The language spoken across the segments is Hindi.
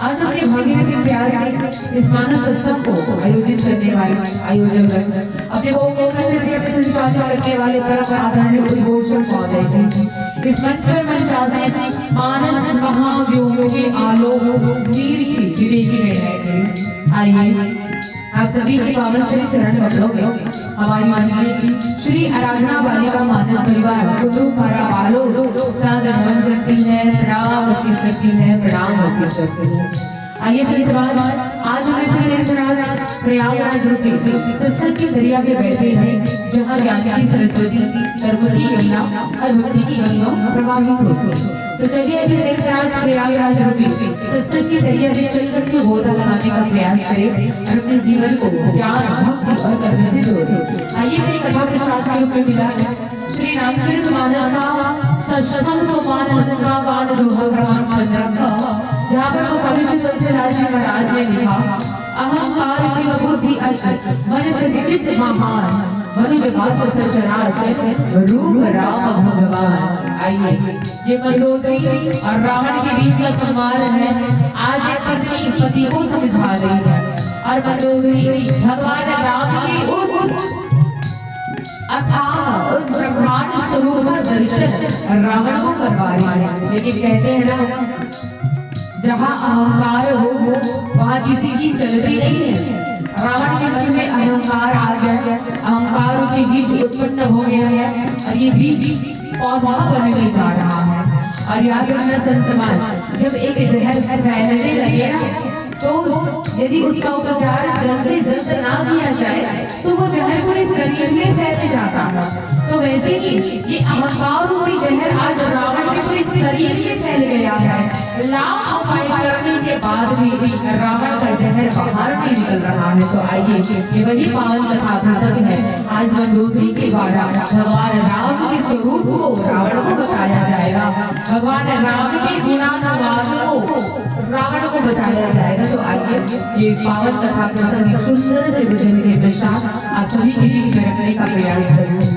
आज अपने भागीरथी प्रयास से इस मानव सत्संग को आयोजित करने वाले आयोजक अपने से संचालन करने वाले परम आदरणीय उद्घोषक महोदय जी इस मंच पर मंचासीन मानस महाव्योम के आलोक वीर श्री विवेकी निर्णय आइए आप सभी के पावन श्री चरण कमलों में हमारी मंडली श्री आराधना बालिका मानस परिवार कुटुंब हमारा बालो सादर नमन करती है, प्रणाम अर्पित करती है, प्रणाम अर्पित करती है। आइए सभी समाज आज हम इस दिन प्रयागराज रुके सत्संग के दरिया पे बैठे हैं जहाँ ज्ञान की सरस्वती कर्म की गंगा और भक्ति की गंगा प्रवाहित होती है। तो चलिए ऐसे देवराज प्रयागराज रुके सत्संग के दरिया में चल चल के गोता लगाने का प्रयास करें और अपने जीवन को ज्ञान भक्ति और कर्म से जोड़े। आइए मेरी कथा प्रसाद के रूप में मिला श्री रामचरित मानस का सशतम सोपान का गान दोहा क्रमांक 15 का जहाँ पर वो सविशुद्ध से राजी महाराज ने लिखा अहंकार से बुद्धि अच मन से चित्त महान मनुज वास सचराचर रूप राम भगवान। आइए ये मंदोदरी और रावण के बीच का संवाद है। आज एक पत्नी पति को समझा रही है और मंदोदरी भगवान राम अर्थात उस ब्रह्मांड स्वरूप का दर्शन रावण को करवा रही है। लेकिन कहते हैं ना, जहाँ अहंकार हो वहाँ किसी की चलती नहीं है। रावण के मन में अहंकार आ गया, अहंकार के बीच उत्पन्न हो गया है और ये बीज पौधा बनने जा रहा है। और याद रखना संत समाज, जब एक जहर फैलने लगे ना, तो यदि उसका उपचार जल्द से जल्द ना किया जाए तो वो जहर पूरे शरीर में फैल जाता है। तो वैसे ही ये अहंकार रूपी जहर आज रावण के पूरे शरीर में फैल गया है। लाख उपाय करने के बाद भी रावण का जहर बाहर नहीं निकल रहा है। तो आइए, ये वही पावन कथा प्रसंग है। आज मंदोदरी के द्वारा भगवान राम के स्वरूप को रावण को बताया जाएगा, भगवान राम के गुणानुवाद को रावण को बताया जाएगा। तो आइए, ये पावन कथा प्रसंग सुंदर से भजन के पश्चात आप सभी के बीच में रखने का प्रयास करूँ।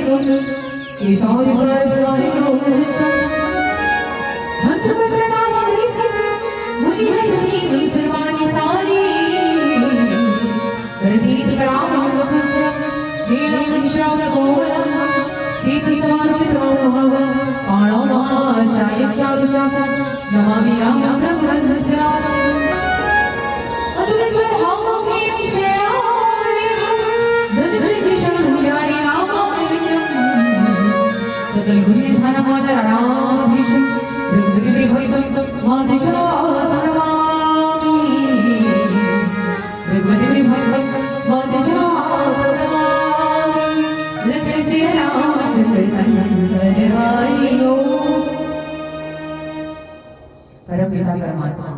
केशौरी सरस्वती चित्तम मंत्र मंत्र नारी सच मुनि है सी सर्वाणि सारी प्रतीत कराम भक्तम नीलम दिशाम कोवलम सीति समारोपित भव पाणो महाशाय चारुचाप नमामि रामं ब्रह्मं सनातनं अतुलित भावों के विषयानि धनजय विषम यारी नामानिलम सकल गुण धन मादराधीश ऋग्वेद भक्तम मादिशो धर्मामि ऋग्वेद भक्तम मादिशो धर्मामि लखन से रामचंद्र संकर वायो परम पिता परमात्मा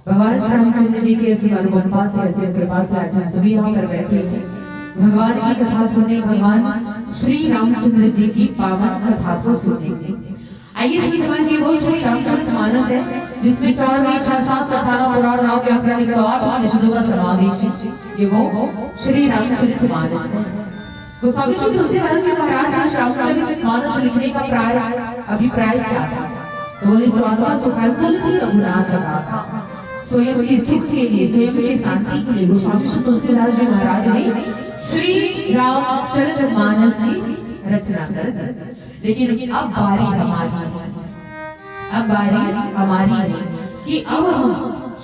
भगवान श्री रामचंद्र जी के इस अनुकंपा से ऐसी कृपा से आज हम सभी यहाँ पर बैठे हैं भगवान की कथा सुनने भगवान श्री रामचंद्र जी की पावन कथा को सुनने। आइए समझिए वो श्री रामचरितमानस है जिसमें 4 वेद 6 7 18 पुराण 9 व्याकरण 108 उपनिषदों का समावेश है। ये वो श्री रामचरितमानस है। गोस्वामी श्री तुलसीदास जी महाराज ने रामचरितमानस लिखने का अभिप्राय क्या था? तो बोले स्वात्मा सुखाय तुलसी रघुनाथ का स्वयं के सुख के लिए स्वयं की शांति के लिए गोस्वामी श्री तुलसीदास जी महाराज ने श्री रामचरितमानस की रचना कर दी। लेकिन अब बारी हमारी है कि अब हम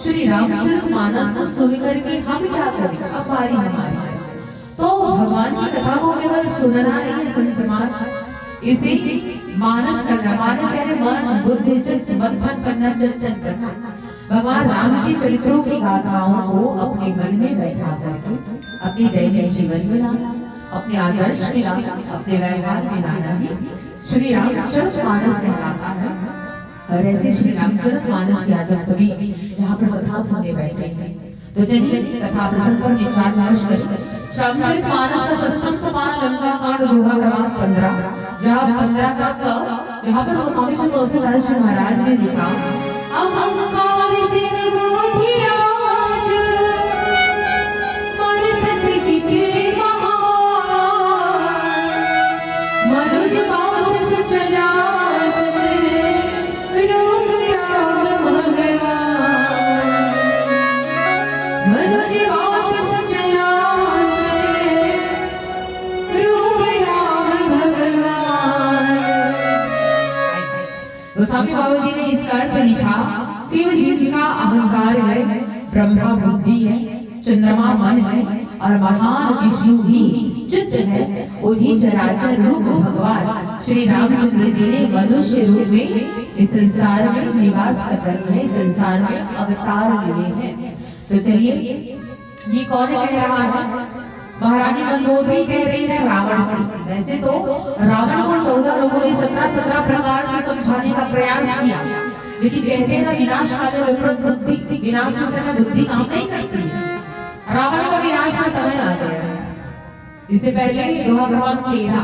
श्री रामचरितमानस को सुनकर के हम क्या करें। अब बारी हमारी है तो भगवान की कथा को केवल सुनना नहीं है समाज इसे मानस करना। मानस यानी मन बुद्धि चित्त मंथन करना चिंतन करना। भगवान राम के चरित्रों की गाथाओं को अपने मन में बैठा करके अपने दैनिक जीवन में लाना अपने आदर्श में लाना अपने व्यवहार में लाना ही श्री रामचरितमानस कहलाता है। और ऐसे श्री रामचरितमानस की आज हम सभी यहाँ पर कथा सुनने बैठे हैं। तो चलिए कथा प्रसंग पर विचार विमर्श करें। रामचरितमानस का सष्टम सोपान लंका कांड दोहा क्रमांक 15 जहाँ 15 का क यहाँ पर गोस्वामी श्री तुलसीदास जी महाराज ने लिखा अहंकार से मोहिया मनस से चिते मनुज पास सच जाच रूप राम भगवान मनुज पास सच जाच रूप राम भगवान। गोस्वामी बाबा जी ने इसका अर्थ लिखा शिव जी का अहंकार है ब्रह्मा बुद्धि है चंद्रमा मन है और महान विष्णु ही चित्त है। उन्हीं चराचर रूप भगवान श्री रामचंद्र जी ने मनुष्य रूप में इस संसार में निवास कर रहे हैं संसार में अवतार लिए हैं। तो चलिए ये कौन कह रहा है? महारानी मंदोदरी कह रही है रावण से। वैसे तो रावण को 14 लोगों ने 17 प्रकार से समझाने का प्रयास किया लेकिन कहते हैं ना विनाश काले विपरीत बुद्धि विनाश के समय बुद्धि काम नहीं करती। रावण का विनाश का समय आ गया है। इससे पहले दोहा क्रमांक 13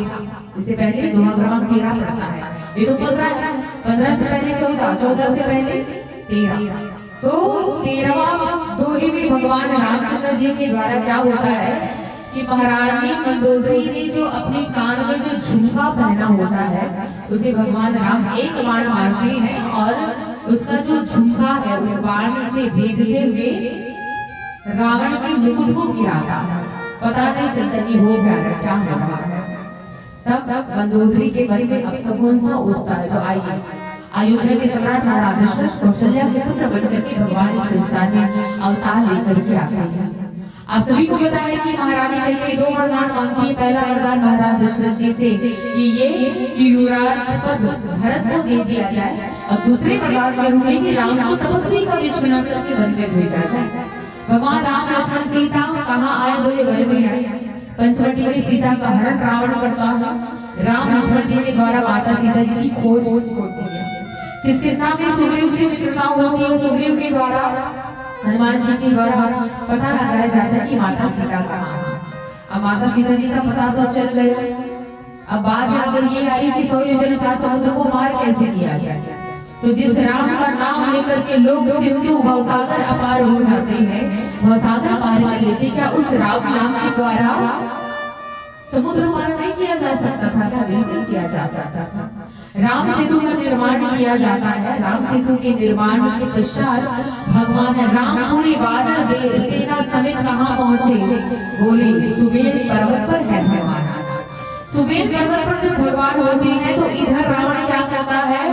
पड़ता है। ये तो 15 से पहले 14 से पहले 13 तो 13वां दोहे में भगवान रामचंद्र जी के द्वारा क्या होता है कि महारानी मंदोदरी ने जो अपने कान में जो झुमका पहना होता है उसे भगवान राम एक बाण मारते हैं और उसका जो झुमका है उस बाण से भेदते हुए रावण के मुकुट को गिराता। पता नहीं चलता कि हो क्या हो रहा है। तब मंदोदरी के मन में अपशगुन सा उठता है। तो आइए अयोध्या के सम्राट महाराज दशरथ कौशल्या के पुत्र बनकर के भगवान इस संसार में अवतार लेकर के आते हैं। आप सभी को पता है कि महारानी कहीं 2 वरदान मांगती है। पहला वरदान महाराज दशरथ जी से कि ये युवराज पद भरत को दे दिया जाए और दूसरे वरदान करूंगी कि राम को तपस्वी का विश्वनाथ करके वन में भेजा जाए। भगवान राम लक्ष्मण सीता कहाँ आए? बोले वन में आए। पंचवटी में सीता का हरण रावण करता है। राम लक्ष्मण जी के द्वारा माता सीता जी की खोज होती है। किसके सामने? सुग्रीव से मित्रता होती है। सुग्रीव के द्वारा हनुमान जी के द्वारा पता लगाया जाता है कि माता सीता कहाँ है। अब माता सीता जी का पता तो चल गया। अब बात यहाँ पर ये आई कि 100 योजन 4 समुद्र को पार कैसे किया जाए। तो जिस राम का नाम लेकर के लोग सिंधु भवसागर अपार हो जाते हैं भवसागर पार कर लेते, क्या उस राम नाम के द्वारा 100 समुद्र पार नहीं किया जा सकता था क्या? बिल्कुल किया जा सकता था। राम सेतु का निर्माण किया जाता है। राम सेतु के निर्माण के पश्चात भगवान राम पूरी वानर दल सेना समेत कहाँ पहुंचे? बोले सुबेर पर्वत पर है भगवान। सुबेर पर्वत पर जब भगवान होते हैं तो इधर रावण क्या करता है?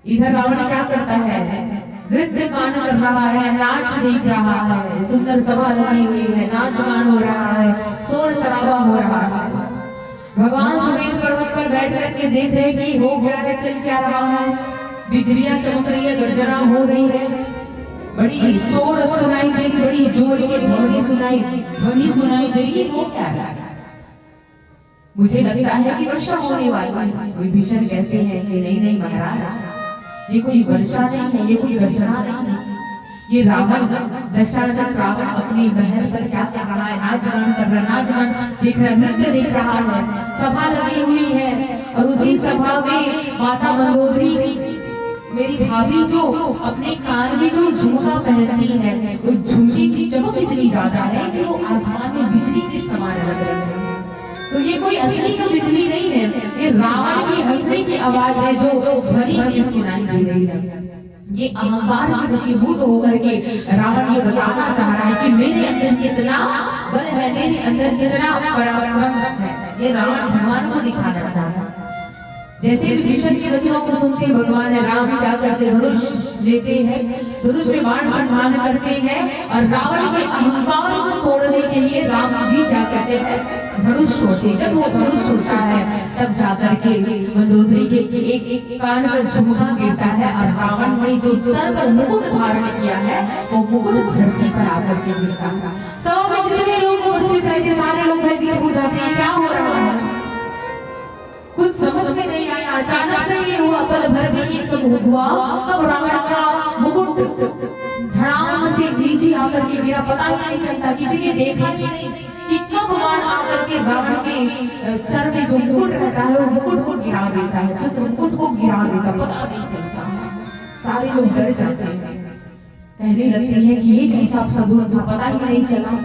इधर रावण क्या करता है? नृत्य गान कर रहा है, नाच देख रहा है, सुंदर सभा लगी हुई है, नाच गान हो रहा है, शोर शराबा हो रहा है। भगवान सुबेर पर्वत पर बैठ करके देख रहे कि हो क्या है, चल क्या रहा है। बिजलियां चमक रही है, गर्जना हो रही है, बड़ी शोर सुनाई दे रही, बड़ी जोर की ध्वनि सुनाई दे रही है। वो क्या है? मुझे लगता है कि वर्षा होने वाली है। विभीषण कहते हैं कि नहीं महाराज, ये कोई वर्षा नहीं है, ये कोई गर्जना नहीं है। ये रावण दशरथ रावण अपनी महल पर क्या कर रहा है? नाच गान कर रहा है, नाच गान देख रहा है, नृत्य देख रहा है। सभा लगी हुई है और उसी सभा में माता मंदोदरी मेरी भाभी जो अपने कान में जो झुमका पहनती है, वो झुमके की चमक इतनी ज्यादा है कि वो आसमान में बिजली के समान लग रही है। तो ये कोई असली का बिजली नहीं है, ये रावण की हंसने की आवाज है जो ध्वनि सुनाई दे रही है। ये अहंकार के वशीभूत होकर के रावण ये बताना चाह रहा है कि मेरे अंदर कितना बल है, मेरे अंदर कितना पराक्रम है। ये रावण भगवान को दिखाना चाहता है। जैसे विभीषण के वचनों को सुनते भगवान राम क्या करते? धनुष लेते हैं, धनुष में बाण संधान करते हैं और रावण के अहंकार को तोड़ने के लिए राम जी क्या करते हैं? धनुष छोड़ते। जब वो धनुष छोड़ता है तब जाकर के मंदोदरी के एक कान का झुमका गिरता है और रावण ने जो सर पर मुकुट धारण किया है वो मुकुट धरती पर आकर के गिरता है। सभा में जितने लोग उपस्थित रहते सारे लोग भयभीत हो जाते हैं, क्या हो रहा है? कुछ समझ में नहीं आया। अचानक से ये हुआ, पल भर में ये सब हुआ। तब रावण का मुकुट धड़ाम से नीचे आकर के गिरा, पता ही नहीं चलता, किसी ने देखा ही नहीं कि कब बाण आकर के रावण के सर में जो मुकुट रहता है वो मुकुट को गिरा देता है, छत्र मुकुट को गिरा देता, पता नहीं चलता। सारे लोग डर जाते हैं, कहने लगते हैं कि ये कैसा अपशगुन था, पता ही नहीं चला।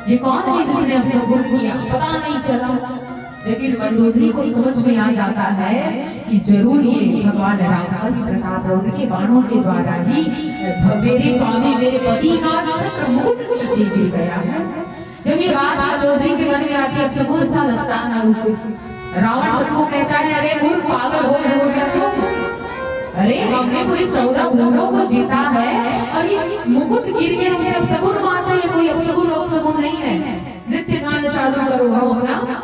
ये कौन है जिसने अपशगुन किया, पता नहीं चला। लेकिन मंदोदरी को समझ में आ जाता है कि जरूर ये भगवान राम का प्रताप है, उनके बाणों के द्वारा ही मेरे स्वामी मेरे पति का छत्र मुकुट नीचे गिर गया है। जब ये बात मंदोदरी के मन में आती है, अपशगुन सा लगता है उसे। रावण सबको कहता है, अरे मूर्ख पागल हो गया तुम, अरे हमने पूरी 14 घोड़ों को जीता है और ये मुकुट गिर गया, उसे अपशगुन मानते हैं। कोई अपशगुन नहीं है। नृत्य गान चालू करो, हम अपना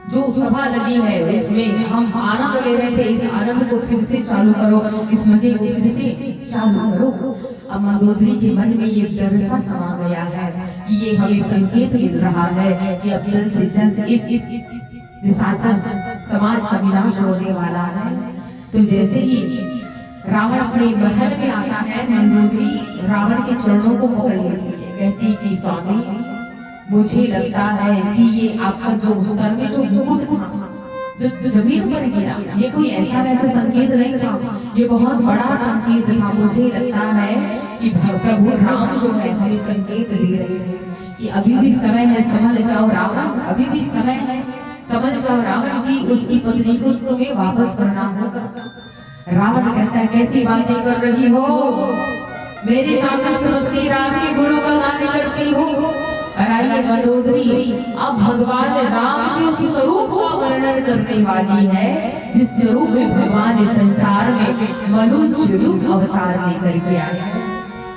जो सभा लगी है उसमें हम आनंद ले रहे थे, इस आनंद को फिर से चालू करो, इस मजे को फिर से चालू करो। अब मंदोदरी के मन में ये डर सा समा गया है कि ये हमें संकेत मिल रहा है कि अब जल्द से जल्द इस निशाचर समाज का विनाश होने वाला है। तो जैसे ही रावण अपने महल में आता है, मंदोदरी रावण के चरणों को पकड़ लेती है, कहती है कि स्वामी मुझे लगता है कि ये आपका जो सर में जो मुकुट था जो जमीन पर गिरा, ये कोई ऐसा वैसा संकेत नहीं था, ये बहुत बड़ा संकेत था। मुझे लगता है कि प्रभु राम जो है हमें संकेत दे रहे हैं कि अभी भी समय है, समझ जाओ रावण, अभी भी समय है, समझ जाओ रावण की उसकी पत्नी को तुम्हें वापस करना होगा। रावण कहता है, कैसी बातें कर रही हो, मेरे सामने श्री राम के गुणों का गान करती हो। आइए मंदोदरी अब भगवान राम के उस स्वरूप का वर्णन करने वाली है जिस स्वरूप में भगवान इस संसार में मनुष्य रूप अवतार लेकर के आए हैं।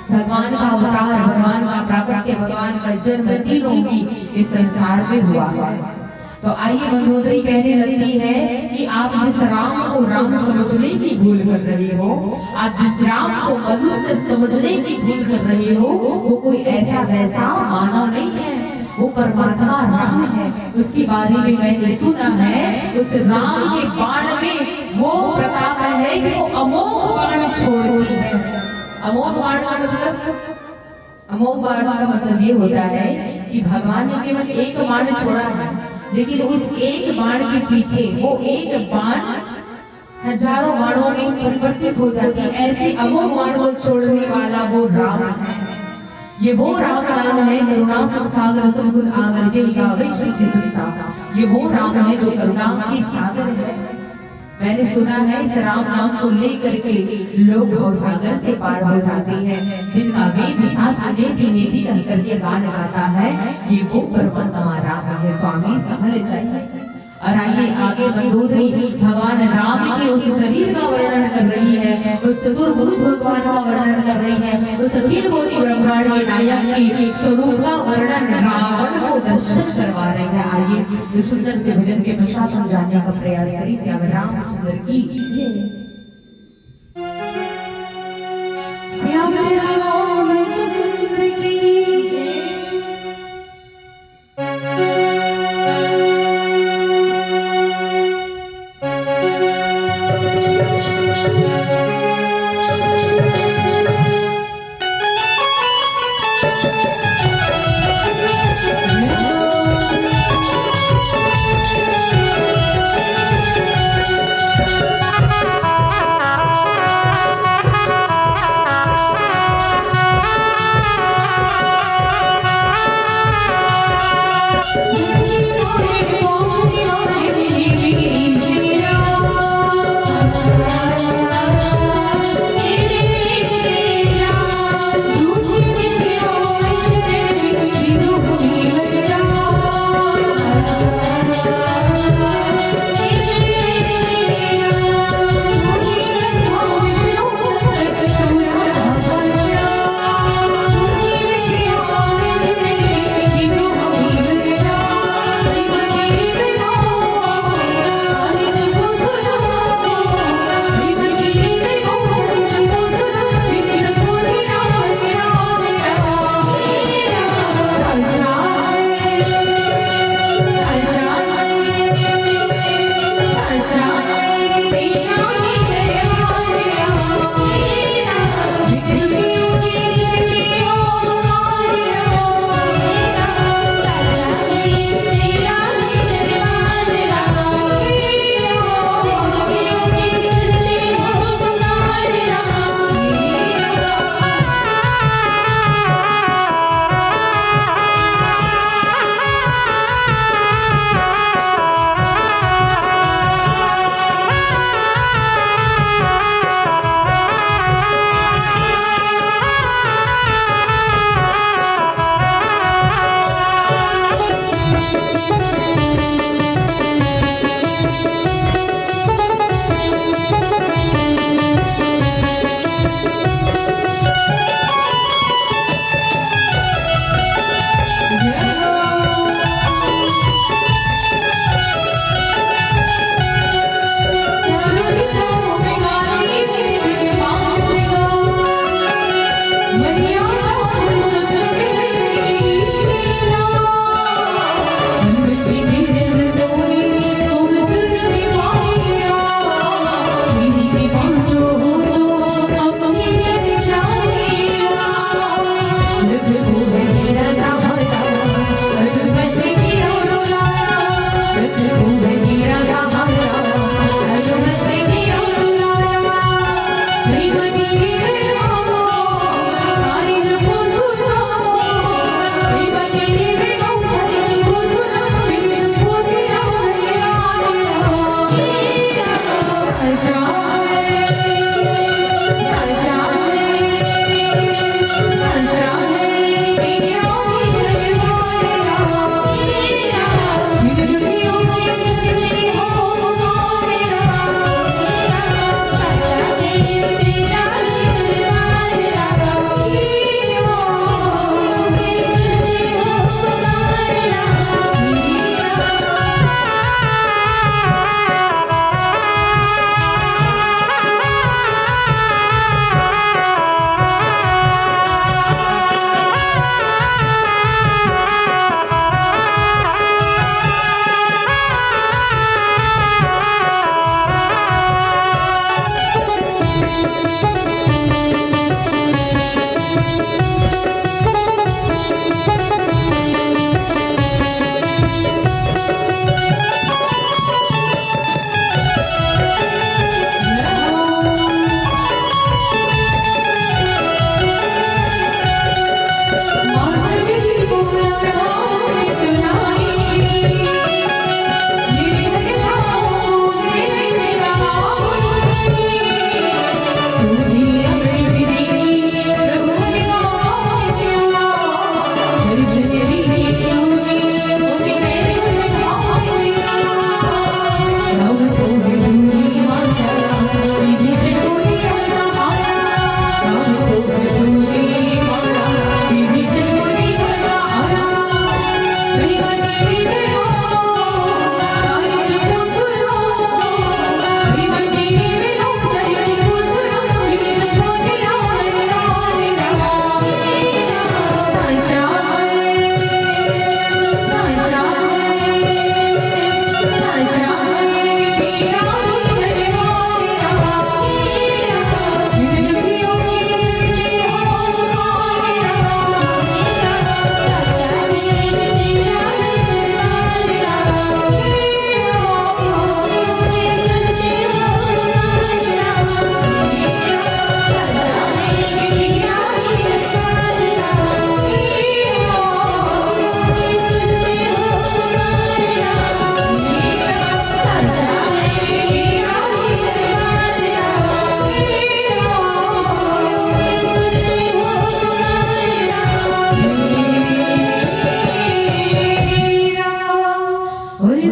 भगवान का अवतार, भगवान का प्राकट्य, भगवान का जन्म तीनों ही इस संसार में हुआ है। तो आइए मंदोदरी कहने लगती है कि आप जिस राम को राम समझने की भूल कर रहे हो, आप जिस राम को मनुष्य समझने की भूल कर रहे हो, वो कोई ऐसा वैसा मानव नहीं है, वो परमात्मा राम है। उसके बारे में मैंने सुना है, उस राम के बाण में वो प्रताप है कि वो अमोघ बाण छोड़ती है। अमोघ बाण का मतलब, अमोघ बाण का मतलब ये होता है कि भगवान ने केवल एक बाण छोड़ा है, लेकिन उस एक बाण के पीछे वो एक बाण हजारों बाणों में परिवर्तित हो जाती है। ऐसे अमोघ बाण को छोड़ने वाला वो राम है। ये वो राम नाम है करुणा सुख सागर समुद्र आगर जय गावे श्री संता। ये वो राम है जो करुणा की सागर है। मैंने सुना है इस राम नाम को लेकर के लोग भव सागर से पार हो जाते हैं। जिनका वेद शास्त्र जेठी नेति कह करके गान गाता है, ये वो परमात्मा राम है। स्वामी संभल जाइए। और आइए आगे मंदोदरी भगवान राम के उस शरीर का वर्णन कर रही है, उस चतुर्भुज भगवान का वर्णन कर रही है, उस अखिल कोटि ब्रह्मांड के नायक के स्वरूप का वर्णन रावण को दर्शन करवा रही है। आइए इस सुंदर से भजन के पश्चात हम जानने का प्रयास करें। श्याम रामचंद्र की श्याम रामचंद्र की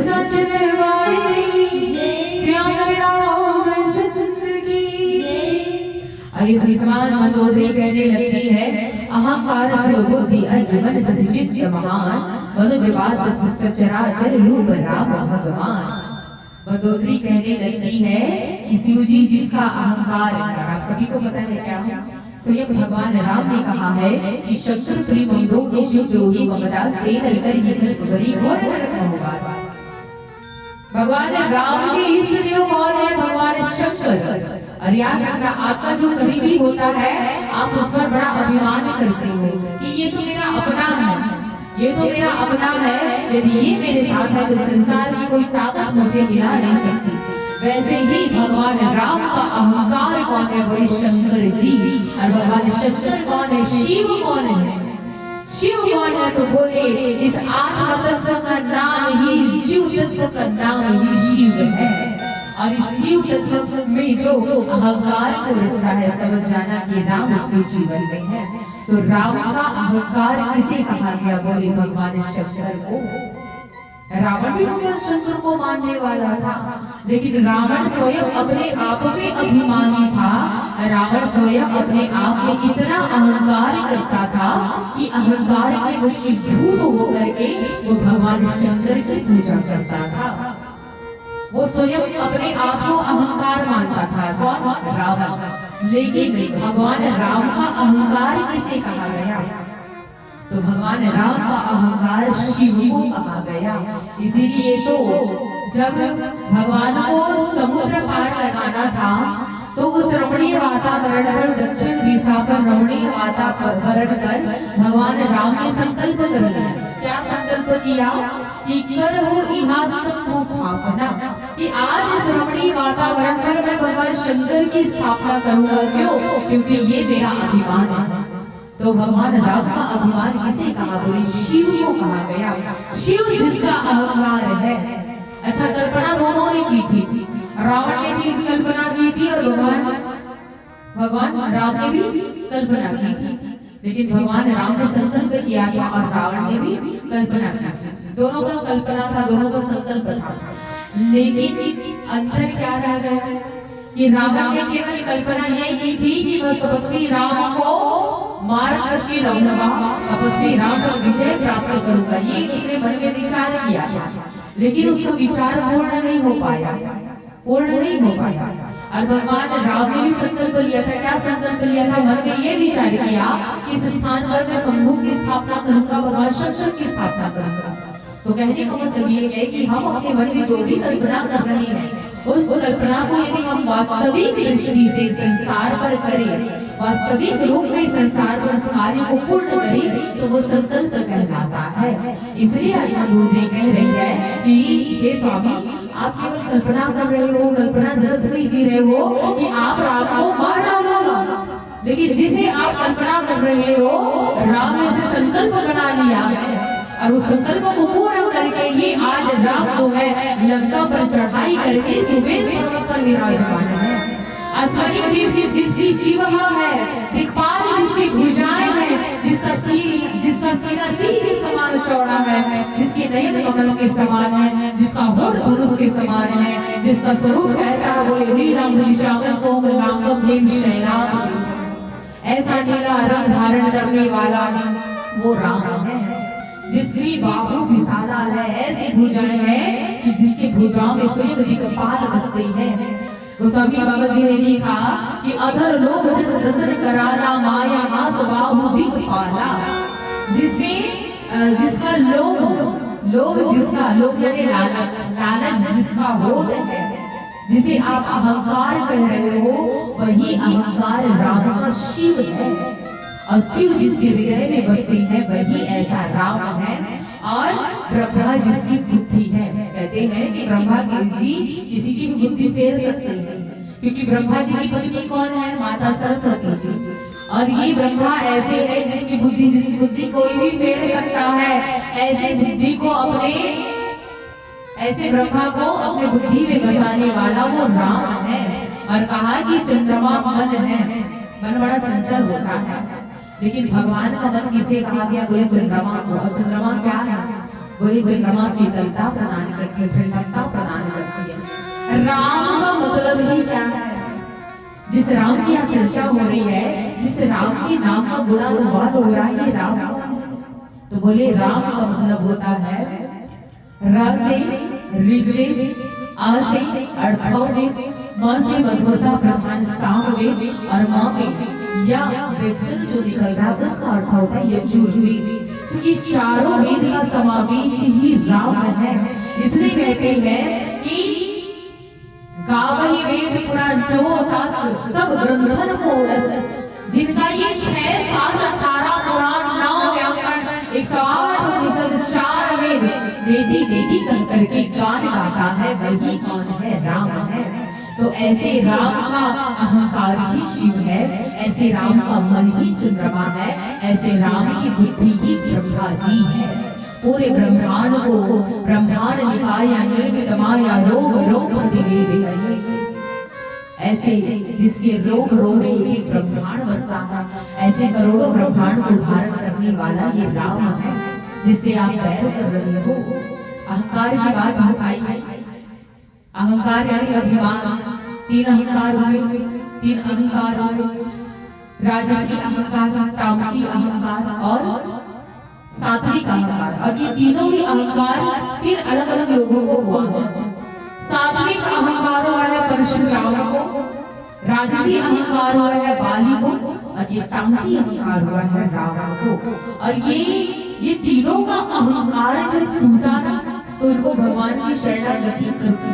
सच दरबार की श्याम रामचंद्र की। और इस समान मंदोदरी कहने लगती है अहंकार स्वबुद्धि अजमन सचित महान मनुजवास सचराचर रूप राम भगवान। मंदोदरी कहने लगती है कि शिव जी जिसका अहंकार है, आप सभी को पता है क्या, स्वयं भगवान राम ने कहा है कि शत्रु प्रेम की शिव द्रोही ममदास तेल कर ये कल्पवरी घोर नरक होगा। भगवान राम के इष्ट देव कौन है? भगवान शंकर। और याद रखना आपका जो कभी भी होता है आप उस पर बड़ा अभिमान करते हो कि ये तो मेरा अपना है, ये तो मेरा अपना है, यदि ये मेरे साथ है तो संसार की कोई ताकत मुझे हिला नहीं सकती। वैसे ही भगवान राम का अहंकार कौन है? बोले शंकर जी। और भगवान शंकर कौन है? शिव कौन है? शिव कौन है? तो बोले इस आत्म तत्व का नाम ही, इस शिव तत्व का नाम ही शिव है। और इस शिव तत्व में जो अहंकार को रचना है, समझ जाना कि राम उसके जीवन में है। तो राम का अहंकार किसे कहा गया? बोले भगवान शंकर को। रावण भी भगवान शंकर को मानने वाला था, लेकिन रावण स्वयं अपने आप में अभिमानी था। रावण स्वयं अपने आप में इतना अहंकार करता था कि अहंकार के वशीभूत होकर के वो भगवान शंकर की पूजा करता था। वो स्वयं अपने आप को अहंकार मानता था। कौन? रावण। लेकिन भगवान राम का अहंकार किसे कहा गया? तो भगवान राम का अहंकार शिव को कहा गया। इसीलिए तो जब भगवान को समुद्र पार लगाना था तो उस रमणीय वातावरण पर, दक्षिण दिशा पर रमणीय वातावरण पर भगवान राम ने संकल्प कर लिया। क्या संकल्प किया? कि कर हो इहासको स्थापना, कि आज इस रमणीय वातावरण पर मैं भगवान शंकर की स्थापना करूंगा। क्यों? क्योंकि ये मेरा अभिमान है। तो भगवान राम का अभिमान किसे कहा? बोले शिव को कहा गया। शिव जिसका अहंकार है। अच्छा, कल्पना दोनों ने की थी, रावण ने भी कल्पना की थी और भगवान राम ने भी कल्पना की थी। लेकिन भगवान राम ने संकल्प किया था और रावण ने भी कल्पना की थी। दोनों का कल्पना था, दोनों का संकल्प था, लेकिन अंतर क्या रह गया कि रावण ने केवल कल्पना यही की थी कि बस तपस्वी राम को मार करके रहूंगा, तपस्वी राम पर विजय प्राप्त करूंगा, ये उसने मन में विचार किया था। लेकिन उसका विचार पूर्ण नहीं हो पाया, पूर्ण नहीं हो पाया। और भगवान राम ने भी संकल्प लिया था। क्या संकल्प लिया था? मन में ये विचार किया कि इस स्थान पर मैं शंभु की स्थापना करूंगा, भगवान शंकर की स्थापना करूंगा। तो कहने का मतलब ये है कि हम अपने मन में जो भी कल्पना कर रहे हैं उस कल्पना को यदि हम वास्तविक दृष्टि से संसार पर करें, वास्तविक रूप में संसार पर उस कार्य को पूर्ण करें, तो वो संकल्प कहलाता है। इसलिए आज मंदोदरी कह रही है कि हे स्वामी, आप केवल कल्पना कर रहे हो, कल्पना जगत में जी रहे हो कि आप राम को मार डालोगे, लेकिन जिसे आप कल्पना कर रहे हो राम ने उसे संकल्प बना लिया है और उस संकल्प को पूरा करके ही आज राम जो है लंका पर चढ़ाई करके सुमेर पर्वत पर विराजमान है। असली जीव जिसकी जीवहा है, दिक्पाल जिसकी भुजाएं हैं, जिसका सीना सिंह के समान चौड़ा है, जिसके नयन कमल के समान है, जिसका होठ धनुष के समान है, जिसका स्वरूप ऐसा है बोले नीला मुझश्यामल कोमलांगम हेम शैलाभ, ऐसा नीला रंग धारण करने वाला वो राम है। जिसकी बाहु विशाला है, ऐसी भुजाएं हैं कि जिसकी भुजाओं में स्वयं दिक्पाल बसते हैं। गोस्वामी बाबा जी ने लिखा कि अधर लोग जिस दर्शन कराला माया हास बाहु दिक्पाला, जिसका लोभ यानी लालच जिसका होठ है, जिसे आप अहंकार कह रहे हो, वही अहंकार राम का शिव है। और शिव जिसके हृदय में बसती है वही ऐसा राम है। और ब्रह्मा जिसकी बुद्धि है, कहते हैं कि ब्रह्मा जी किसी की भी बुद्धि फेर सकते हैं, क्योंकि ब्रह्मा जी की पत्नी कौन है? माता सरस्वती जी। और ये ब्रह्मा ऐसे है जिसकी बुद्धि कोई भी फेर सकता है। ऐसे ब्रह्मा को अपने बुद्धि में बसाने वाला वो राम है। और कहा कि चंद्रमा मन है, मन बड़ा चंचल होता है, लेकिन भगवान का मन किसे कहा गया? बोले चंद्रमा को। और चंद्रमा क्या है? वही चंद्रमा शीतलता प्रदान करती है, ठंडकता प्रदान करती है। राम का मतलब ही क्या है? जिस राम की यहाँ चर्चा हो रही है, जिस राम के नाम का गुणानुवाद हो रहा है, ये राम कौन है? तो बोले राम का मतलब होता है र से ऋग्वेद, आ से अर्थववेद, म से मध्वता प्रधान सामवेद और म में या व्यंजन जो निकल रहा है उसका अर्थ होता है यजुर्वेद। तो ये चारों वेद का समावेश ही राम है। इसलिए कहते हैं कि गावहि वेद पुराण जो शास्त्र सब ग्रंथन को रस, जिनका ये 6 शास्त्र 18 पुराण 9 व्याकरण 108 उपनिषद 4 वेद वेदी वेदी कर करके गान गाता है, वही कौन है? राम है। तो ऐसे राम का अहंकार ही शिव है, ऐसे राम का मन ही चंद्रमा है, ऐसे राम की बुद्धि ही ब्रह्मा जी है। पूरे ब्रह्मांड को ब्रह्मांड निकाया निर्मित माया रोग रोग प्रतिवेद, ऐसे जिसके रोग रोग में एक ब्रह्मांड बसता है, ऐसे करोड़ों ब्रह्मांड को धारण करने वाला ये राम है, जिससे आप पैर कर रहे हो। अहंकार की बात बताई, अहंकार यानी अभिमान। 3 अहंकार हुए, 3 अहंकार हुए, राजसी अहंकार, तामसी अहंकार और सात्विक अहंकार। और ये तीनों ही अहंकार 3 अलग अलग लोगों को हुआ है। सात्विक अहंकार हुआ है परशुराम को, राजसी अहंकार हुआ है बाली को, और ये तामसी अहंकार हुआ है रावण को। और ये तीनों का अहंकार जब टूटा ना, तो इनको भगवान की शरणागति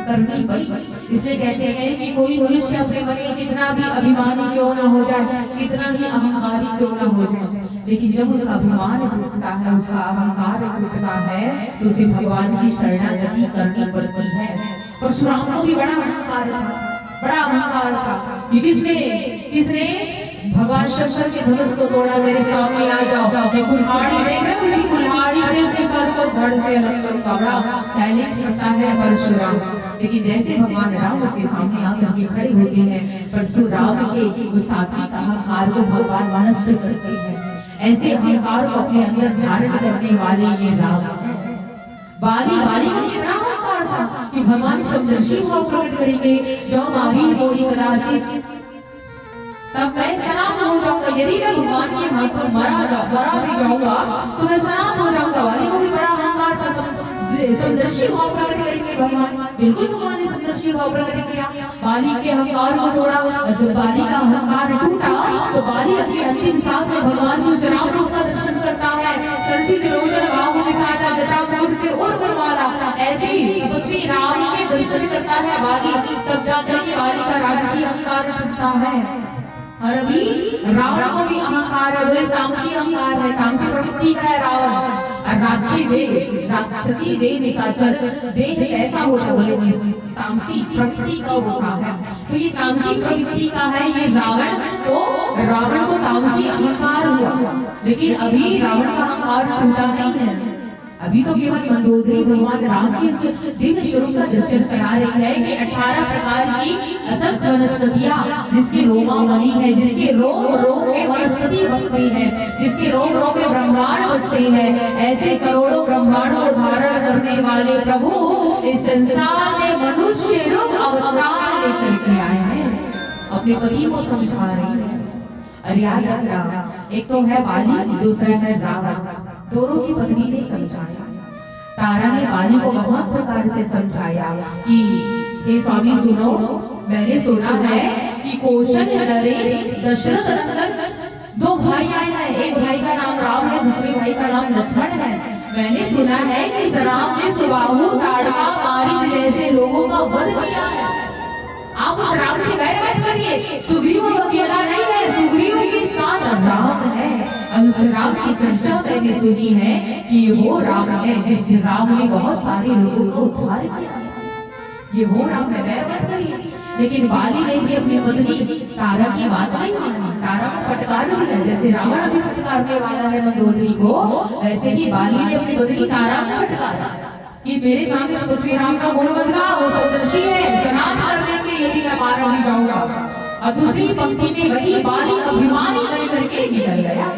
करनी पड़ी। इसलिए कहते हैं कि कोई मनुष्य अपने मन में कितना भी अभिमानी क्यों ना हो जाए, कितना भी अहंकारी क्यों ना हो जाए, लेकिन जब उसका अभिमान टूटता है, उसका अहंकार टूटता है, तो उसे भगवान की शरणागति करनी पड़ती है। परशुराम को भी बड़ा अहंकार था, बड़ा अहंकार था कि किसने भगवान शंकर के धनुष को तोड़ा, मेरे सामने आ जाओ, कुल्हाड़ी देख रहे हो, इसी कुल्हाड़ी से उसके सर को धड़ से अलग करूंगा। बड़ा चैलेंज करता है परशुराम। लेकिन जैसे भगवान राम उसके सामने आकर के खड़े होते हैं, परशुराम के उस सात्विक अहंकार को भगवान नष्ट करते हैं। ऐसे अहंकार को अपने अंदर धारण करने वाले ये राम। बाली का कितना अहंकार था कि भगवान समदर्शी भाव प्रकट करेंगे, जो माही मोही कदाचित, तब मैं सनातन हो जाऊंगा। यदि मैं भगवान के हाथों मरा भी जाऊंगा तो मैं सनातन हो जाऊंगा। वाली को भी बड़ा अहंकार था, समदर्शी भाव प्रकट करेंगे भगवान। बिल्कुल भगवान ने समदर्शी भाव प्रकट किया, बाली के अहंकार को तोड़ा। जब बाली का अहंकार टूटा तो बाली अपनी अंतिम सांस में भगवान के राम रूप का दर्शन करता है। सरसी जलोचन बाहु विशाचा जटामूट से उर्वर वाला, ऐसे ही तपस्वी राम के दर्शन करता है बाली। तब जाकर के बाली का राजसी अहंकार टूटता है। और अभी रावण को भी अहंकार है, बोले तामसी अहंकार है, तामसी प्रवृत्ति का है रावण। और राक्षसी देह निशाचर देह कैसा होता, बोले तामसी प्रवृत्ति का होता है। तो ये तामसी प्रवृत्ति का है ये रावण। तो रावण को तामसी अहंकार हुआ, लेकिन अभी रावण का अहंकार टूटा नहीं है। अभी तो केवल मंदोदरी भगवान राम के दिव्य स्वरूप का दर्शन करा रही है कि 18 प्रकार की असंख्य वनस्पतियां, जिसकी रोमावली है, जिसके रोम रोम में वनस्पति बसती है, जिसके रोम रोम में ब्रह्मांड बसते हैं, ऐसे करोड़ों ब्रह्मांड को धारण करने वाले प्रभु इस संसार में मनुष्य रूप अवतार लेकर के आए हैं, अपने पति को समझा रही है। अरे याद रखना, एक तो है बाली, दूसरा है रावण। दोनों की पत्नी ने समझाया। तारा ने बाली को बहुत प्रकार से समझाया कि हे स्वामी सुनो, मैंने सुना है कि कौशल नरेश दशरथ नंदन 2 भाई आए हैं। एक भाई का नाम राम है, दूसरे भाई का नाम लक्ष्मण है। मैंने सुना है कि इस राम ने सुबाहु ताड़का मारीच जैसे लोगों का वध किया है। आप उस राम से बैर मत करिए। सुग्रीव अकेला नहीं है, सुग्रीव के साथ राम है। उस राम की चर्चा मैंने सुनी है कि वो राम है जिस राम ने बहुत सारे लोगों को उद्धार किया। ये वो राम है, बैर मत करिए। लेकिन बाली ने भी अपनी पत्नी तारा की बात नहीं मानी, तारा को फटकार दिया। जैसे रावण अभी फटकारने वाला है मंदोदरी को, वैसे ही बाली ने अपनी पत्नी तारा को फटकारा कि मेरे सामने तो श्री राम का गुण बदला, वो समदर्शी है, स्नान कर देंगे यदि मैं मारा नहीं जाऊंगा। और दूसरी पंक्ति में वही बाली अभिमानी बन करके निकल गया।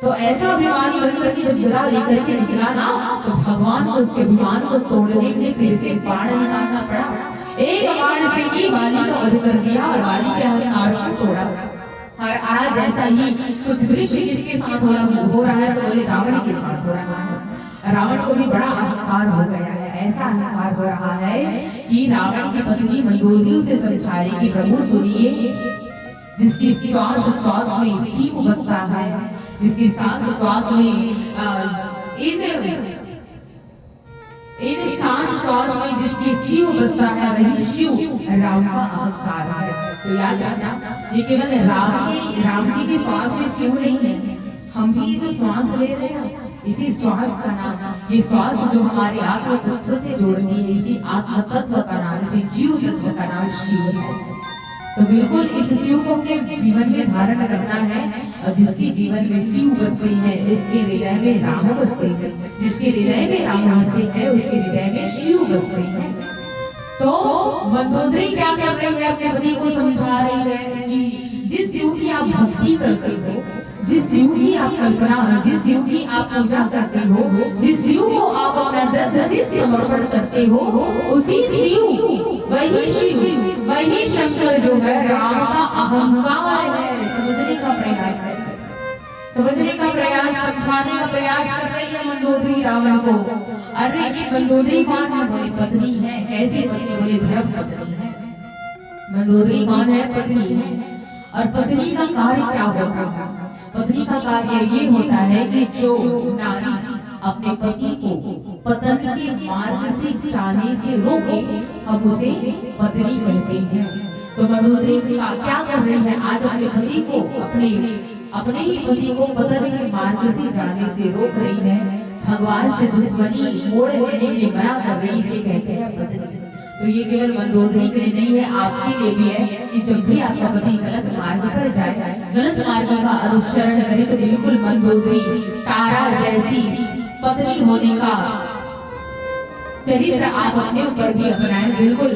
तो ऐसा अभिमान बनकर के जब गदा लेकर के निकला ना, तो भगवान को उसके अभिमान को तोड़ने के लिए फिर से बाण निकालना पड़ा। एक बाण से ही वाली का वध कर दिया और वाली के अहंकार को तोड़ा। और आज ऐसा ही कुछ दृश्य किसके साथ हो रहा है, तो बोले रावण के साथ हो रहा है। रावण को भी बड़ा अहंकार हो गया है, ऐसा अहंकार हो रहा है कि रावण की पत्नी मंदोदरी से समझा रही कि प्रभु सुनिए, जिसकी श्वास श्वास में शिव बसता है, जिसकी सांस श्वास में इन सांस श्वास में जिसकी शिव बसता है वही शिव राम का अहंकार है। तो याद रखना, ये केवल राम जी की श्वास में शिव नहीं है, हम भी जो श्वास ले रहे हैं इसी श्वास का नाम, ये श्वास जो हमारे आत्म तत्व से जोड़ती है, इसी आत्म तत्व का नाम, इसी जीव तत्व का नाम शिव है। तो बिल्कुल इस शिव को अपने जीवन में धारण करना है, और जिसके जीवन में शिव बसते हैं उसके हृदय में राम बसते हैं, जिसके हृदय में राम बसते हैं उसके हृदय में शिव बसते हैं। तो मंदोदरी क्या कर रही है, अपने पति को समझा रही है कि जिस शिव की आप भक्ति करते हो, जिस शिव की आप कल्पना, जिस शिव की आप पूजा करते हो, जिस शिव को आप अपना दस समर्पण करते हो, उसी शिव वही शिव वही शंकर जो है राम का अहंकार है। समझने का प्रयास है, समझने का प्रयास, समझाने का प्रयास कर रही है मंदोदरी रावण को। अरे ये मंदोदरी कौन है, बोले पत्नी है। कैसे पत्नी, बोले धर्म पत्नी है। मंदोदरी कौन है, पत्नी है। और पत्नी का कार्य क्या होता है, पत्नी का कार्य ये होता है कि जो नारी अपने पति को पतन के मार्ग से जाने से रोके, हम उसे पत्नी कहते हैं। तो मंदोदरी क्या कर रही है, आज अपने पति को अपने ही पति को पतन के मार्ग से जाने से रोक रही है, भगवान से दुश्मनी मोड़ लेने के लिए मना कर रही, इसे कहते हैं पत्नी। तो ये केवल मंदोदरी के लिए नहीं है, आपके लिए भी है कि जब भी आपका पति गलत मार्ग पर जाए, गलत मार्ग का अनुसरण करे, तो बिल्कुल मंदोदरी तारा जैसी पत्नी होने का चरित्र आप अपने ऊपर भी अपनाएं। बिल्कुल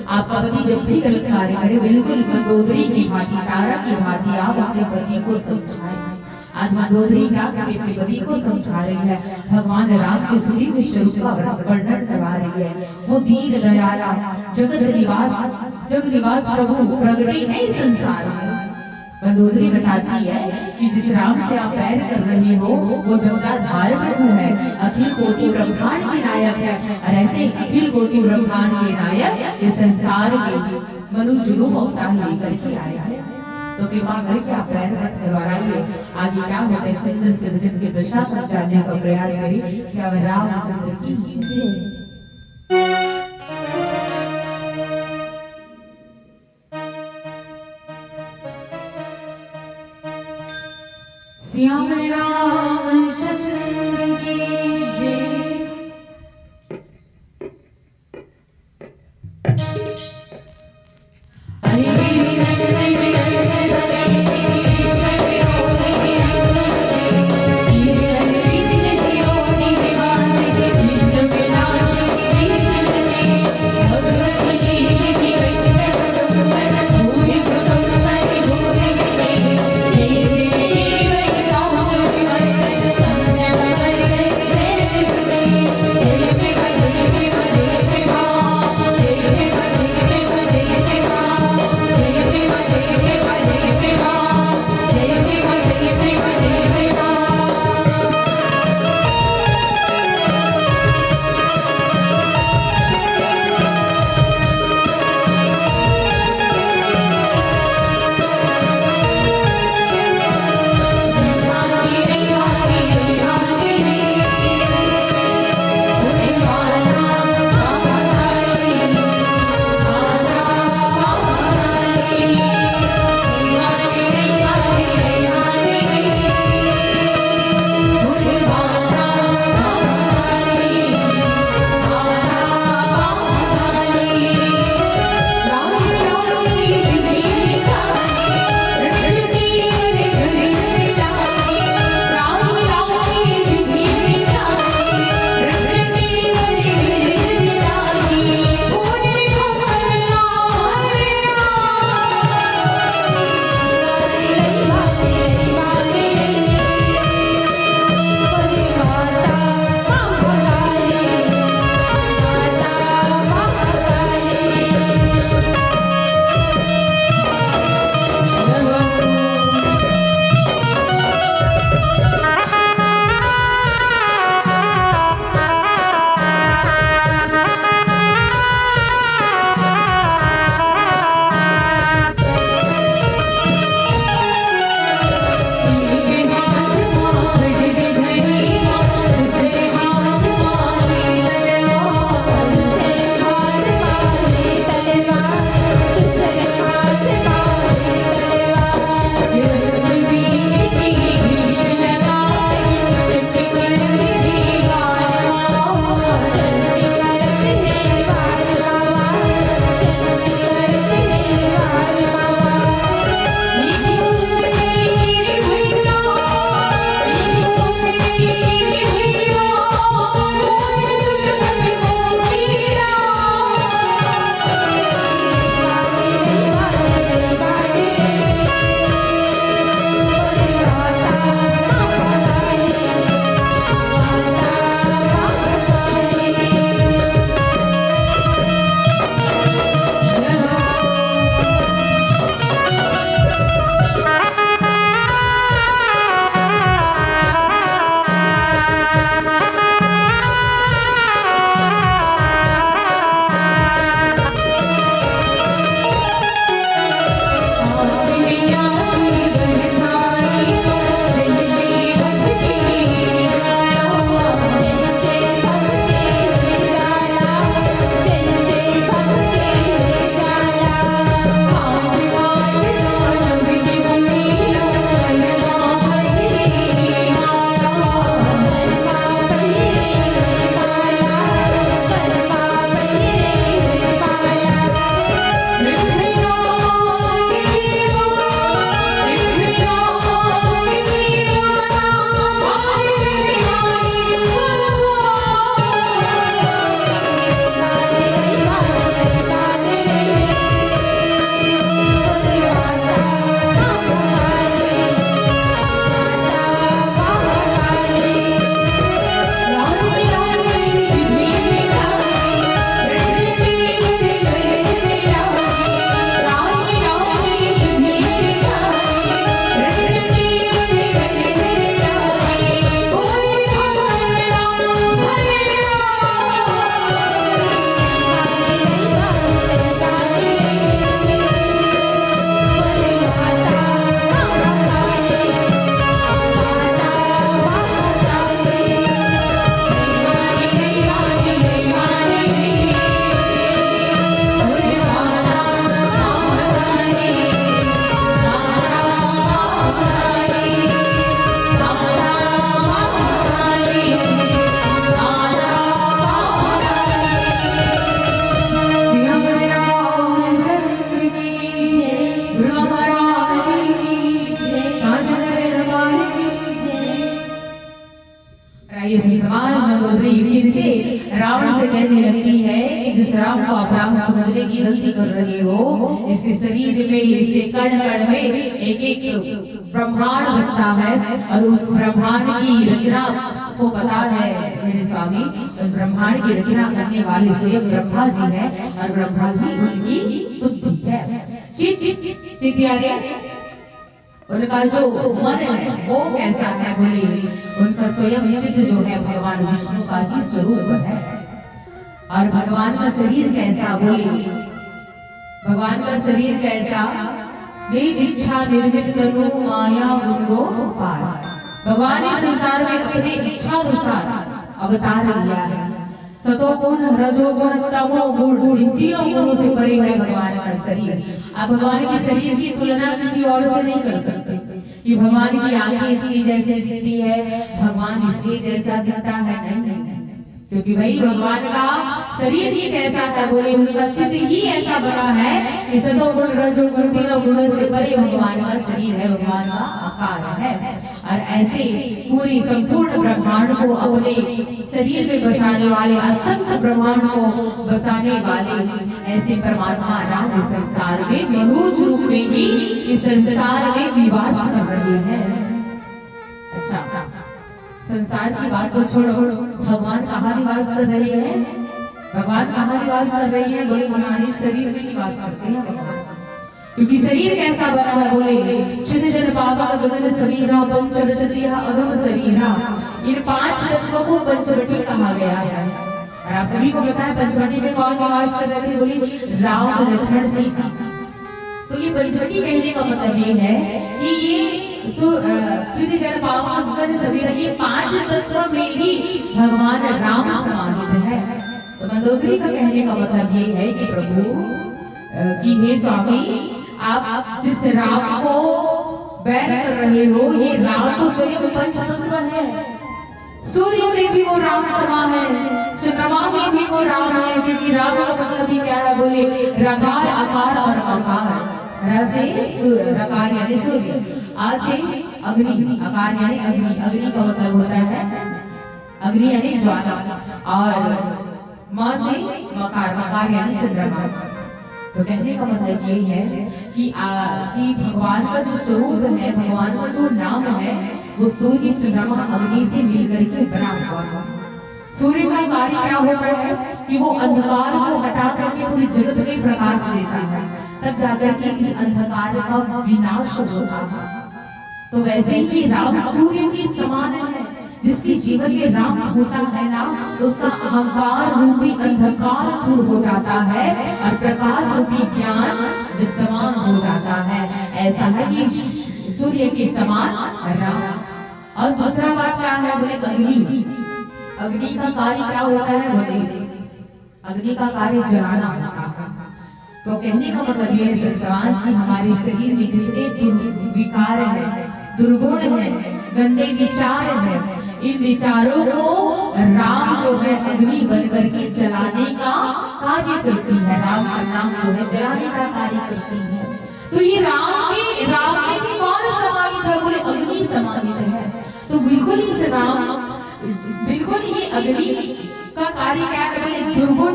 आपका पति जब भी गलत कार्य करे, बिल्कुल मंदोदरी की भांति, तारा की भांति आप अपने पति को समझाएं। आज मंदोदरी क्या अपने पति को समझा रही है, भगवान राम के सुदीर्घ स्वरूप का वर्णन करवा रही है। वो दीन दयाला जग निवास प्रभु प्रगटे है संसार में। मंदोदरी बताती है कि जिस राम से आप बैर कर रही हो वो जगदाधार प्रभु है, अखिल कोटि ब्रह्मांड के नायक है। और ऐसे अखिल कोटि ब्रह्मांड के नायक इस संसार में मनुष्य रूप अवतार लेकर के आया है। तो कृपा करके आप पैर मत करवाइए। आगे क्या होता है, सुंदर सृजन के प्रसाद पहुंचाने का प्रयास करिए। श्याम रामचंद्र की जय। श्याम रामचंद्र की जय। जिस राम को आप राम समझने की गलती कर रहे हो, इसके शरीर में, इसे कण कण में एक एक ब्रह्मांड बसता है और उस ब्रह्मांड की रचना को पता है मेरे स्वामी। उस ब्रह्मांड की रचना करने वाले स्वयं ब्रह्मा जी है और ब्रह्मा ही उनकी बुद्धि है। उनका जो मन है वो कैसा है बोले, उनका स्वयं चित्त जो है भगवान विष्णु का ही स्वरूप है। और भगवान का शरीर कैसा बोले, भगवान का शरीर कैसा, निज इच्छा निर्मित तनु माया मुझको पार। भगवान इस संसार में अपने इच्छा अनुसार अवतार लिया है। सतोगुण रजोगुण तमोगुण इन तीनों गुणों से परे है भगवान का शरीर। आप भगवान के शरीर की तुलना किसी और से नहीं कर सकते कि भगवान की आंखें इसकी जैसे दिखती है, भगवान इसके जैसा दिखता है, नहीं, क्योंकि भाई भगवान का शरीर ही कैसा था बोले, उनका चित्त ही ऐसा बना है कि सतोगुण रजोगुण तीनों गुणों से परे भगवान का शरीर है, भगवान का आकार है। और ऐसे पूरी संपूर्ण ब्रह्मांड को अपने शरीर में बसाने वाले, असंख्य ब्रह्मांड को बसाने वाले ऐसे परमात्मा राम इस संसार में मनुष्य रूप में ही इस संसार में निवास कर रहे हैं। अच्छा, संसार की बात तो छोड़ो, भगवान कहाँ निवास कर रहे हैं? भगवान कहाँ निवास कर रहे हैं बोले, हमारे शरीर में निवास करते हैं भगवान। क्योंकि शरीर कैसा बना है बोले, क्षिति जन पावा गगन शरीरा पंचरचतिया अधम शरीरा। इन 5 तत्वों को पंचवटी कहा गया है। और आप सभी को पता है पंचवटी में कौन निवास कर रहे थे बोले, राम लक्ष्मण सीता। तो ये पंचवटी कहने का मतलब ये है कि ये क्षिति जन पावा गगन शरीरा, ये 5 तत्व में ही भगवान राम समाहित है। तो मंदोदरी का कहने का मतलब ये है कि प्रभु कि हे स्वामी, आप जिस राम को बैर कर रहे हो, ये राम तो स्वयं पंचतत्व है। सूर्य में भी वो राम समा है, चंद्रमा में भी वो राम है, क्योंकि राम का मतलब ही क्या है बोले, रकार आकार और अकार। र से रकार यानी सूर्य, आ से अग्नि, आकार यानी अग्नि, अग्नि का मतलब होता है अग्नि यानी ज्वाला, और म से मकार, मकार यानी चंद्रमा। तो कहने का मतलब ये है कि भगवान का जो स्वरूप है, भगवान का जो नाम है, वो सूर्य चंद्रमा अग्नि से मिलकर के बना हुआ है। सूर्य का कार्य क्या होता है कि वो अंधकार को हटा करके पूरी जगत में प्रकाश देता है, तब जाकर के इस अंधकार का विनाश होता है। तो वैसे ही राम सूर्य के समान है। जिसके जीवन में राम होता है ना, उसका अहंकार रूपी अंधकार दूर हो जाता है और प्रकाश रूपी ज्ञान विद्यमान हो जाता है। ऐसा है कि सूर्य के समान राम। और दूसरा बात क्या है बोले, अग्नि। अग्नि का कार्य क्या होता है बोले, अग्नि का कार्य जलाना होता है। तो कहने का मतलब ये है समाज की हमारे शरीर में जितने दुर्विकार है, दुर्गुण है, गंदे विचार है, इन विचारों को राम जो है अग्नि बनकर के जलाने का कार्य करती है। राम का नाम जो है जलाने का कार्य करती है। तो ये राम में भी कौन समाहित है बोले, अग्नि समाहित है। तो बिल्कुल इस राम, बिल्कुल ये अग्नि का कार्य क्या है बोले, दुर्गुण,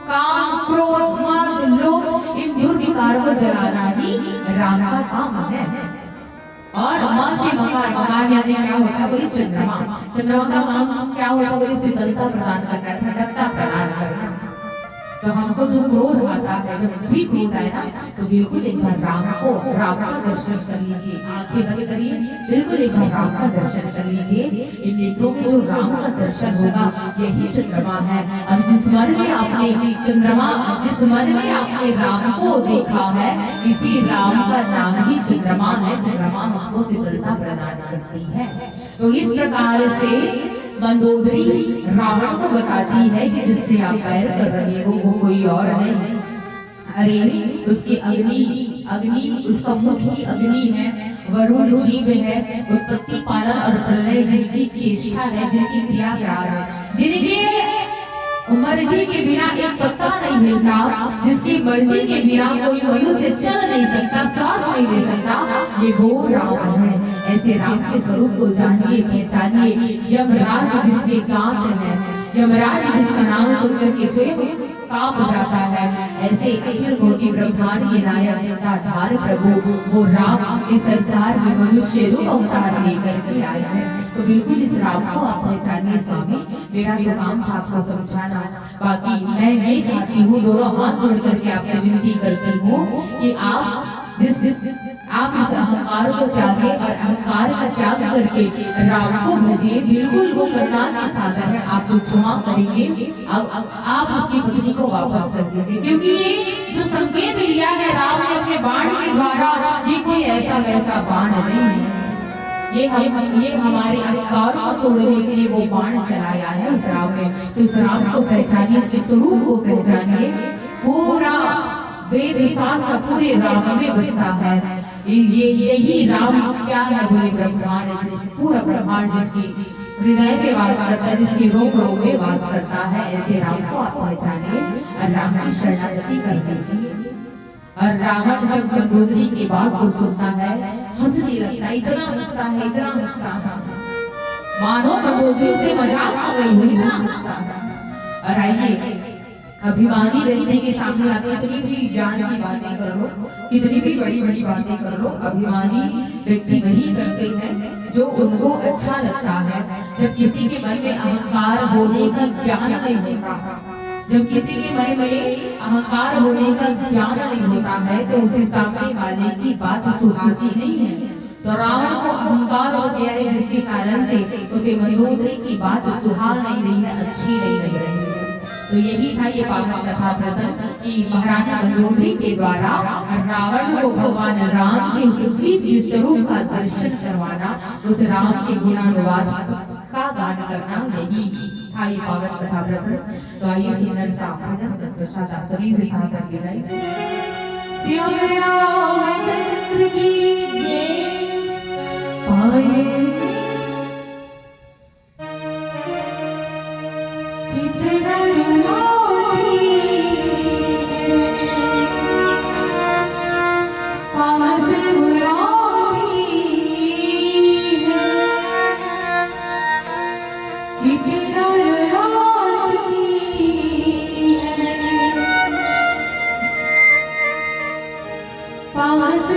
काम, क्रोध, मद, लोभ, इन दुर्विकार को जलाना ही राम का काम है। और मां से मकार, मकार यानी क्या होता है बोले, चंद्रमा। चंद्रमा का काम क्या होता है बोले, शीतलता प्रदान करना, ठंडकता प्रदान करना। तो हमको जो क्रोध आता है, जब भी क्रोध आए ना, तो बिल्कुल एक बार राम का दर्शन कर लीजिए, आंखें बंद करिए, बिल्कुल एक बार राम का दर्शन कर लीजिए। इन नेत्रों में जो राम का दर्शन होगा, यही चंद्रमा है। और जिस मन में आपने चंद्रमा, जिस मन में आपने राम को देखा है, इसी राम का नाम ही चंद्रमा है। चंद्रमा हमको शीतलता प्रदान करती है। तो इस प्रकार से मंदोदरी रावण को बताती है कि जिससे आप बैर कर रहे हो वो कोई और नहीं, अरे उसकी अग्नि उसका मुख ही अग्नि है, वरुण जीव है, उत्पत्ति पालन और प्रलय जिनकी चेष्टा है, जिनकी क्रिया है, जिनके मर्जी के बिना एक पत्ता नहीं हिलता, जिसकी मर्जी के बिना कोई मनुष्य चल नहीं सकता, सांस नहीं ले सकता, ये वो राम है। ऐसे राम के स्वरूप को जानिए, पहचानिए। यमराज जिसके कांत है, यमराज जिसका नाम सुनकर के स्वयं कांप जाता है। ऐसे अखिल कोटि ब्रह्मांड के नायक जगदाधार प्रभु वो राम इस संसार में मनुष्य रूप अवतार लेकर के आए हैं। तो बिल्कुल इस राम को आप पहचानिए स्वामी। मेरा तो काम था आपको समझाना, बाकी मैं ये चाहती हूँ, दोनों हाथ जोड़ करके आपसे विनती करती हूँ कि आप आप इस अहंकार को त्यागे और अहंकार का त्याग करके राम को भजिए। बिल्कुल वो करनाल के सागर है, आपको क्षमा करेंगे। अब आप उसकी पत्नी को वापस कर दीजिए, क्योंकि ये जो संकेत लिया है राम ने अपने बाण के द्वारा, ये कोई ऐसा वैसा बाण नहीं है। ये हमारे अहंकार को तोड़ने के लिए वो बाण चलाया है उस राम ने। तो उस राम को पहचानिए, उसके स्वरूप को पहचानिए। पूरा वेद शास्त्र पूरे राम में बसता है। ये यही राम क्या है, बोले ब्रह्मांड, जिस पूरा ब्रह्मांड जिसकी हृदय में वास करता है, जिसके रोग रोग में वास करता है, ऐसे राम को आप पहचानिए और राम की शरणागति कर दीजिए। और रावण जब मंदोदरी की बात को सुनता है हंसने लगता है, इतना हंसता है, इतना हंसता है, मानो मंदोदरी से मजाक कर रही हो, इतना हंसता है। और आइए अभिमानी व्यक्ति के सामने आते, कितनी भी ज्ञान की बातें कर लो, कितनी भी बड़ी बड़ी बातें कर लो, अभिमानी व्यक्ति वही करते हैं जो उनको अच्छा लगता है। जब किसी के मन में अहंकार होने का ज्ञान नहीं होता, जब किसी के मन में अहंकार होने का ज्ञान नहीं होता है, तो उसे सामने वाले की बात सुहाती नहीं है। तो रावण को अहंकार हो गया है, जिसके कारण से उसे मंदोदरी की बात सुहा नहीं रही है, अच्छी नहीं लग रही है। तो यही था ये पावन कथा प्रसंग कि महारानी मंदोदरी के द्वारा रावण को भगवान राम के उस दिव्य स्वरूप का दर्शन करवाना, उस राम के गुणानुवाद का गान करना, यही था ये पावन कथा प्रसंग। तो आइए सुंदर सा भजन तत्पश्चात आप सभी से साथ करके जाइए। श्याम रामचंद्र की जय। पाए पास